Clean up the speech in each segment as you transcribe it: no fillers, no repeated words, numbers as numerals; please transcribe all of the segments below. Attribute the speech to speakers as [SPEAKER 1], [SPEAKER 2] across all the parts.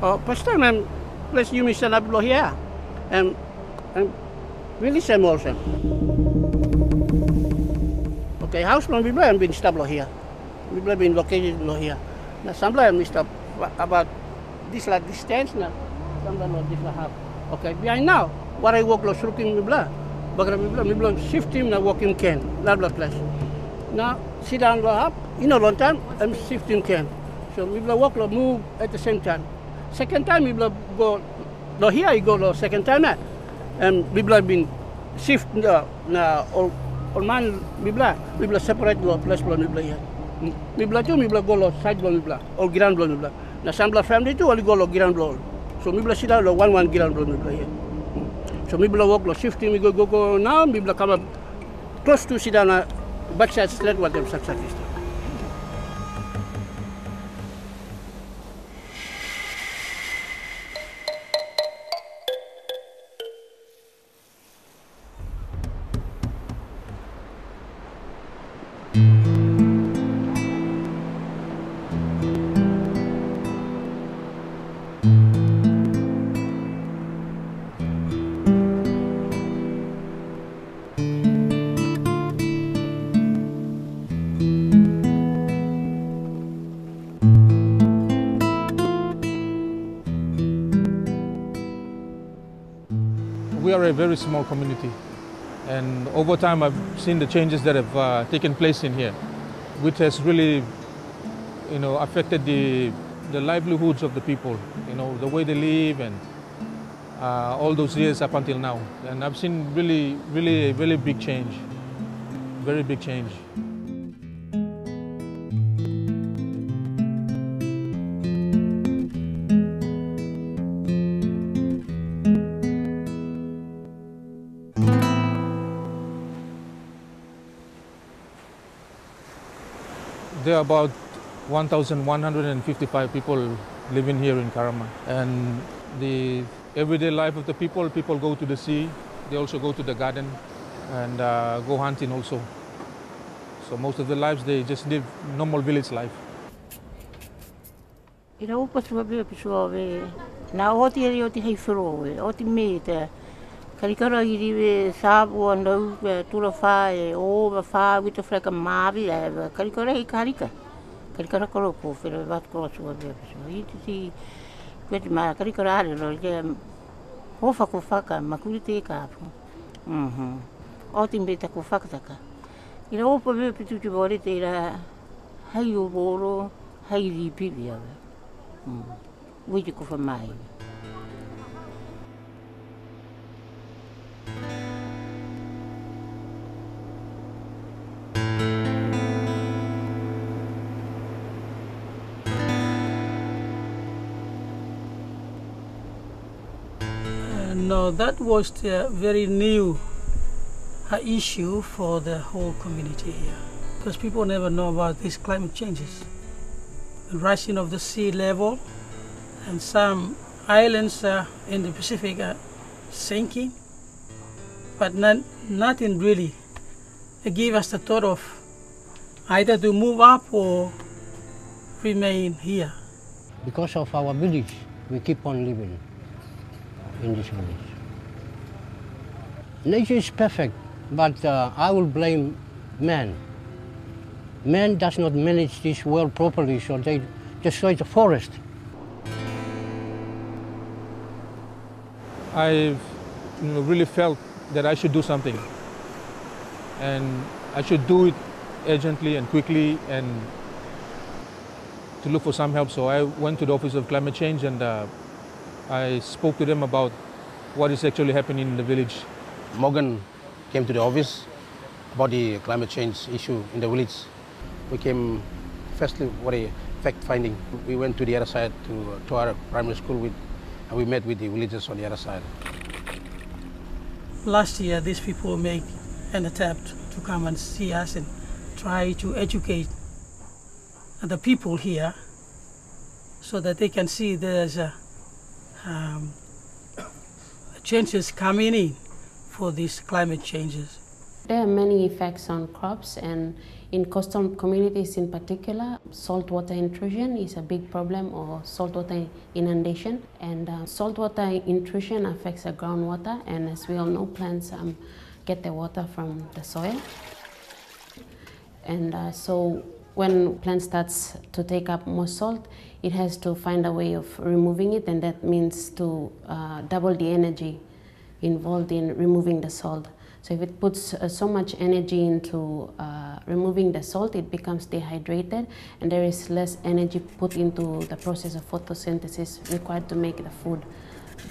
[SPEAKER 1] First time I'm place you mission up here. And really same also. Okay, house plan we have been stable here. We have been located here. Now sometimes we stop about this like distance now. Sometimes this like half. Okay, behind now, what I walk lost looking we blah. Bagara we blah shift him now walking can. Blah place. Now sit down up. Long time I'm shifting can. So we will walk move at the same time. Second time we will go here you go second time and we will been shift na all man we will separate place we will here. We will go side we will all ground we will. Na sambla family too only go ground floor. So we will sit down one ground we will here. So we will walk shifting we go now we will come up close to sit down backside straight what them success.
[SPEAKER 2] We are a very small community, and over time I've seen the changes that have taken place in here, which has really, affected the livelihoods of the people, the way they live and all those years up until now. And I've seen really big change, very big change. There are about 1,155 people living here in Karama. And the everyday life of the people go to the sea, they also go to the garden and go hunting also. So most of their lives, they just live normal village life.
[SPEAKER 3] Karikara iriwe sabu andau tura fae o va fa wita freka mavi karikara I karikara koro ko fere vat ko so be so iti kwet ma karikara ale lo je hofa ko faka makulite ka o timbe ta ko faka taka ira o po be pitu tu bore te ira hai o boro hai ri pibia witi ko fa mai.
[SPEAKER 4] No, that was a very new issue for the whole community here, because people never know about these climate changes. The rising of the sea level, and some islands in the Pacific are sinking, but nothing really gave us the thought of either to move up or remain here.
[SPEAKER 1] Because of our village, we keep on living in this village. Nature is perfect, but I will blame man. Man does not manage this world properly, so they destroy the forest.
[SPEAKER 2] I've really felt that I should do something, and I should do it urgently and quickly and to look for some help. So I went to the Office of Climate Change and I spoke to them about what is actually happening in the village.
[SPEAKER 5] Morgan came to the office about the climate change issue in the village. We came firstly for a fact-finding. We went to the other side to our primary school and we met with the villagers on the other side.
[SPEAKER 4] Last year, these people made an attempt to come and see us and try to educate the people here so that they can see there's changes coming in for these climate changes.
[SPEAKER 6] There are many effects on crops, and in coastal communities in particular, saltwater intrusion is a big problem, or saltwater inundation. And saltwater intrusion affects the groundwater, and as we all know, plants get their water from the soil. And so when plant starts to take up more salt, it has to find a way of removing it, and that means to double the energy involved in removing the salt. So if it puts so much energy into removing the salt, it becomes dehydrated, and there is less energy put into the process of photosynthesis required to make the food.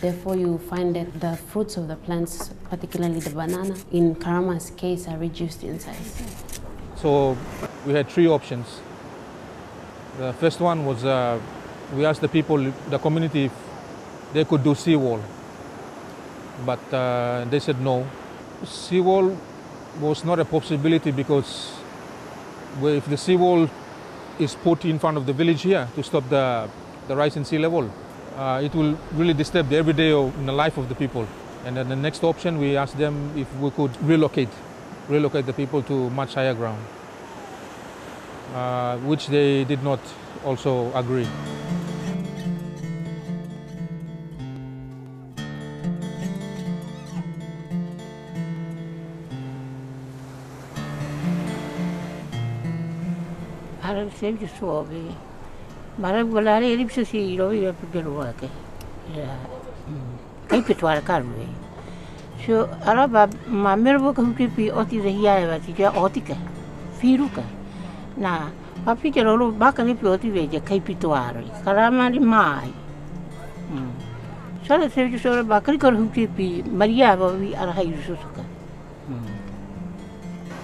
[SPEAKER 6] Therefore, you find that the fruits of the plants, particularly the banana, in Karama's case, are reduced in size.
[SPEAKER 2] So we had three options. The first one was we asked the people, the community, if they could do seawall, but they said no. Seawall was not a possibility because if the seawall is put in front of the village here to stop the rise in sea level, it will really disturb the everyday in the life of the people. And then the next option, we asked them if we could relocate the people to much higher ground, which they did not also agree.
[SPEAKER 3] Arab sempre suave. Mara volare ele precisa se ir ao pelo aqui. Já. Aí petuar carne. So araba mamervo que pipi oti de hiae vati já otica. Firuca. Na papi que rolo baca ne pioti veja kai petuar. Karama de mai. Só sempre sobre baca que rolo pipi Maria vai arhai susuka.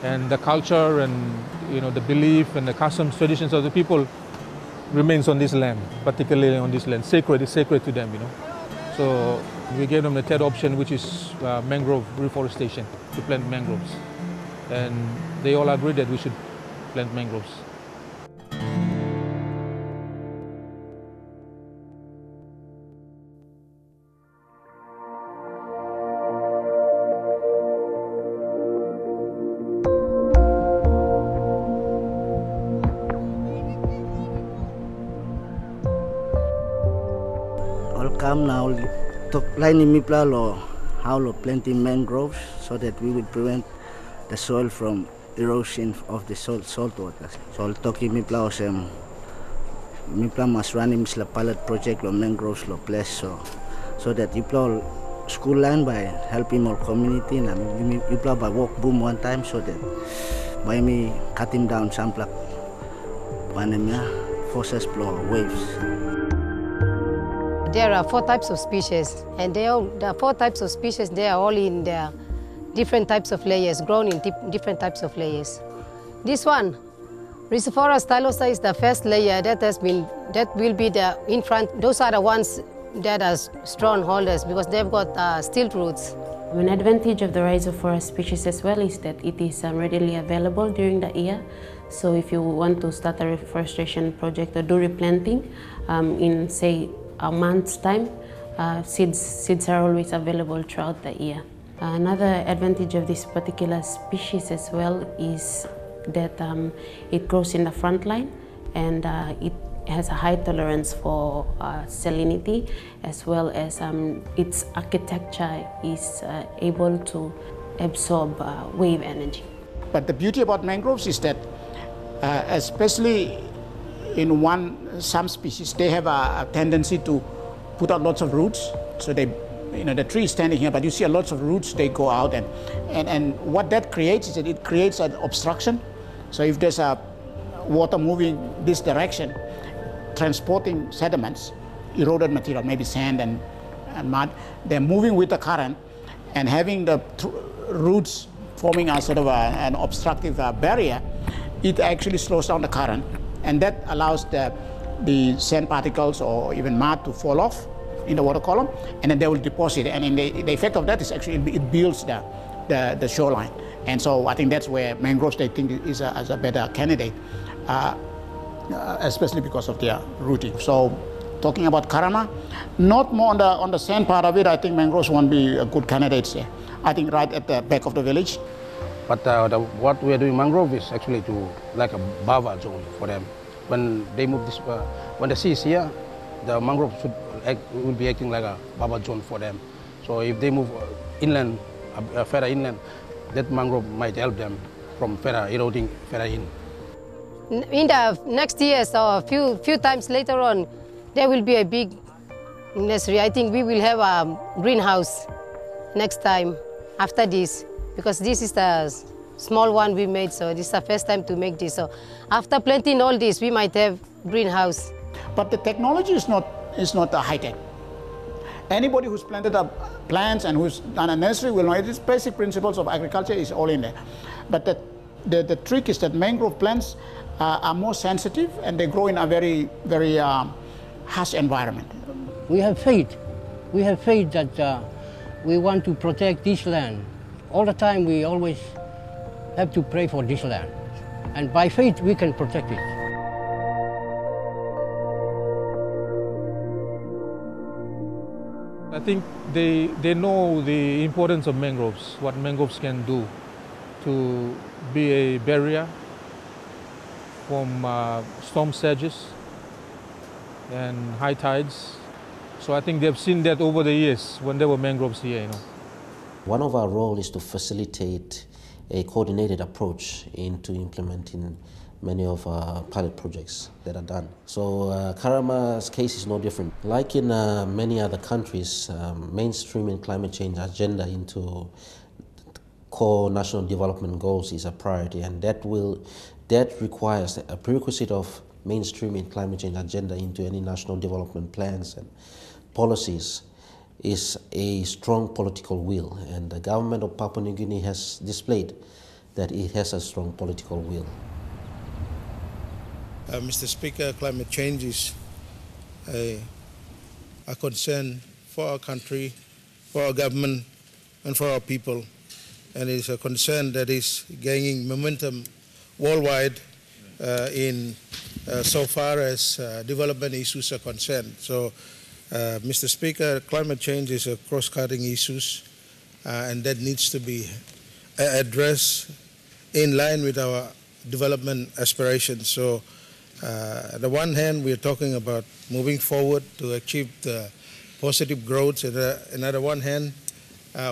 [SPEAKER 2] And the culture and the belief and the customs, traditions of the people remains on this land, particularly on this land. Sacred is sacred to them, So we gave them the third option, which is mangrove reforestation, to plant mangroves. And they all agreed that we should plant mangroves.
[SPEAKER 1] Come now, to line mipla lo how lo planting mangroves so that we will prevent the soil from erosion of the salt water. So toki mipla osem mipla mas running misla pilot project lo mangroves lo place so that mipla school land by helping our community na mipla by walk boom one time so that by me cutting down some plak panemnya forces blow waves.
[SPEAKER 7] There are 4 types of species, and the 4 types of species, they are all in the different types of layers, grown in different types of layers. This one, Rhizophora stylosa, is the first layer that will be the in front. Those are the ones that are strong holders because they've got stilt roots.
[SPEAKER 6] An advantage of the Rhizophora species as well is that it is readily available during the year. So if you want to start a reforestation project or do replanting in, say, a month's time, seeds are always available throughout the year. Another advantage of this particular species as well is that it grows in the front line, and it has a high tolerance for salinity, as well as its architecture is able to absorb wave energy.
[SPEAKER 8] But the beauty about mangroves is that especially in some species, they have a tendency to put out lots of roots. So they, the tree is standing here, but you see lots of roots, they go out. And what that creates is that it creates an obstruction. So if there's a water moving this direction, transporting sediments, eroded material, maybe sand and mud, they're moving with the current, and having the roots forming a sort of an obstructive barrier, it actually slows down the current. And that allows the sand particles or even mud to fall off in the water column, and then they will deposit. And the effect of that is actually it builds the shoreline. And so I think that's where mangroves, they think, is a better candidate, especially because of their rooting. So talking about Karama, not more on the sand part of it, I think mangroves won't be a good candidates there. I think right at the back of the village,
[SPEAKER 5] But what we are doing mangrove is actually to like a buffer zone for them. When they move this, when the sea is here, the mangrove will be acting like a buffer zone for them. So if they move inland, further inland, that mangrove might help them from further eroding further in.
[SPEAKER 7] In the next years or a few times later on, there will be a big nursery. I think we will have a greenhouse next time after this, because this is the small one we made, so this is the first time to make this. So after planting all this, we might have greenhouse.
[SPEAKER 8] But the technology is not high-tech. Anybody who's planted up plants and who's done a nursery will know it is basic principles of agriculture is all in there. But the trick is that mangrove plants are more sensitive and they grow in a very, very harsh environment.
[SPEAKER 1] We have faith. We have faith that we want to protect this land. All the time we always have to pray for this land. And by faith we can protect it.
[SPEAKER 2] I think they know the importance of mangroves, what mangroves can do to be a barrier from storm surges and high tides. So I think they've seen that over the years when there were mangroves here, you know.
[SPEAKER 9] One of our roles is to facilitate a coordinated approach into implementing many of our pilot projects that are done. So Karama's case is no different. Like in many other countries, mainstreaming climate change agenda into core national development goals is a priority, and that requires a prerequisite of mainstreaming climate change agenda into any national development plans and policies is a strong political will, and the government of Papua New Guinea has displayed that it has a strong political will.
[SPEAKER 10] Mr. Speaker, climate change is a concern for our country, for our government, and for our people. And it's a concern that is gaining momentum worldwide in so far as development issues are concerned. So, Mr. Speaker, climate change is a cross-cutting issue, and that needs to be addressed in line with our development aspirations. So, on the one hand, we are talking about moving forward to achieve the positive growth. And on the one hand,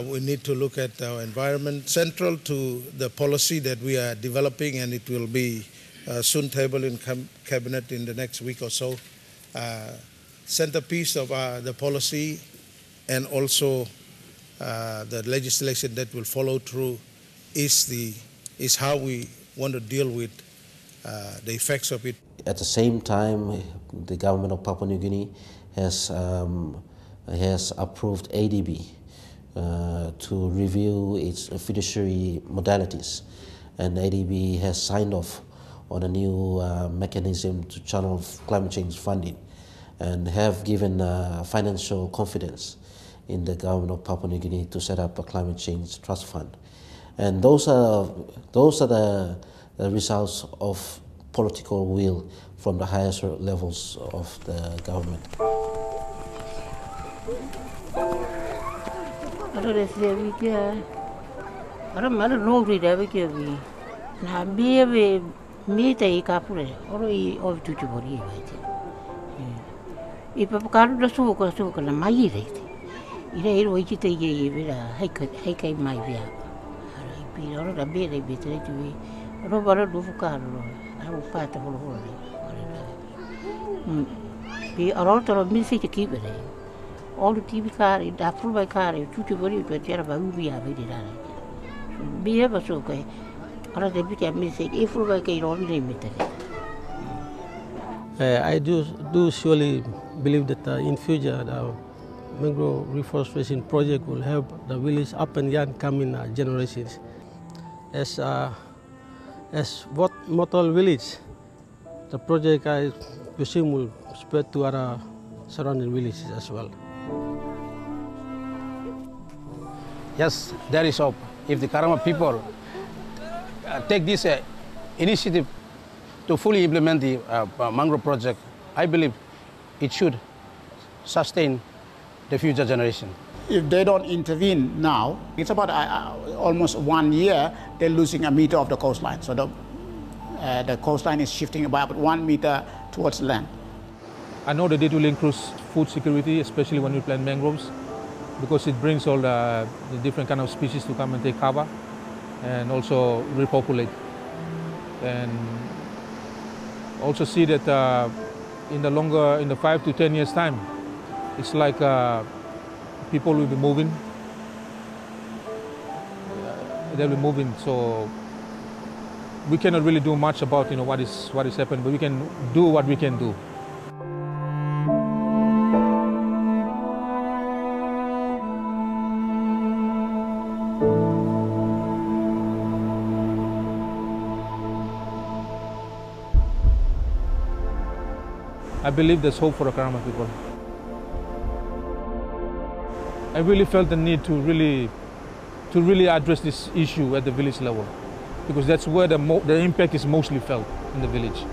[SPEAKER 10] we need to look at our environment central to the policy that we are developing, and it will be soon tabled in cabinet in the next week or so. Centerpiece of the policy and also the legislation that will follow through is how we want to deal with the effects of it.
[SPEAKER 9] At the same time, the government of Papua New Guinea has approved ADB to review its fiduciary modalities, and ADB has signed off on a new mechanism to channel climate change funding, and have given financial confidence in the government of Papua New Guinea to set up a climate change trust fund. And those are the results of political will from the highest levels of the government.
[SPEAKER 3] I papakaru da suka na mai reite. Ira iro i te ye vera hei kai mai vea. Ara i pi ora da bere be te tu i. Ro bara do fukaru ro. Ara pata holo holo. Pi ora to mi se te ki bere. All the TV kari da full by kari tu bori to te ra ba ubi a be dira. Bi e ba so kai. Ara de bi ke mi se e full by kai ro ni me te.
[SPEAKER 11] I do surely believe that in future the mangrove reforestation project will help the village up and young coming generations. As what Motal village, the project I presume will spread to other surrounding villages as well.
[SPEAKER 5] Yes, there is hope. If the Karama people take this initiative to fully implement the mangrove project, I believe it should sustain the future generation.
[SPEAKER 8] if they don't intervene now, it's about almost 1 year, they're losing a meter of the coastline. So the coastline is shifting about 1 meter towards land.
[SPEAKER 2] I know that it will increase food security, especially when we plant mangroves, because it brings all the different kind of species to come and take cover and also repopulate. And also see that in the 5 to 10 years time, it's like people will be moving. They'll be moving, so we cannot really do much about what is happening, but we can do what we can do. I believe there's hope for the Karama people. I really felt the need to really address this issue at the village level, because that's where the impact is mostly felt, in the village.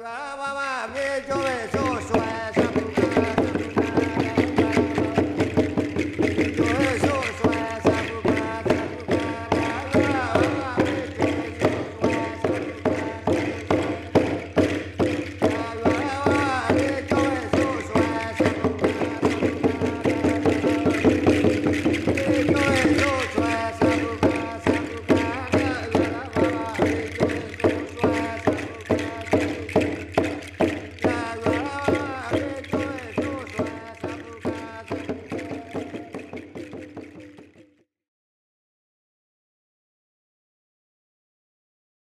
[SPEAKER 12] Mama,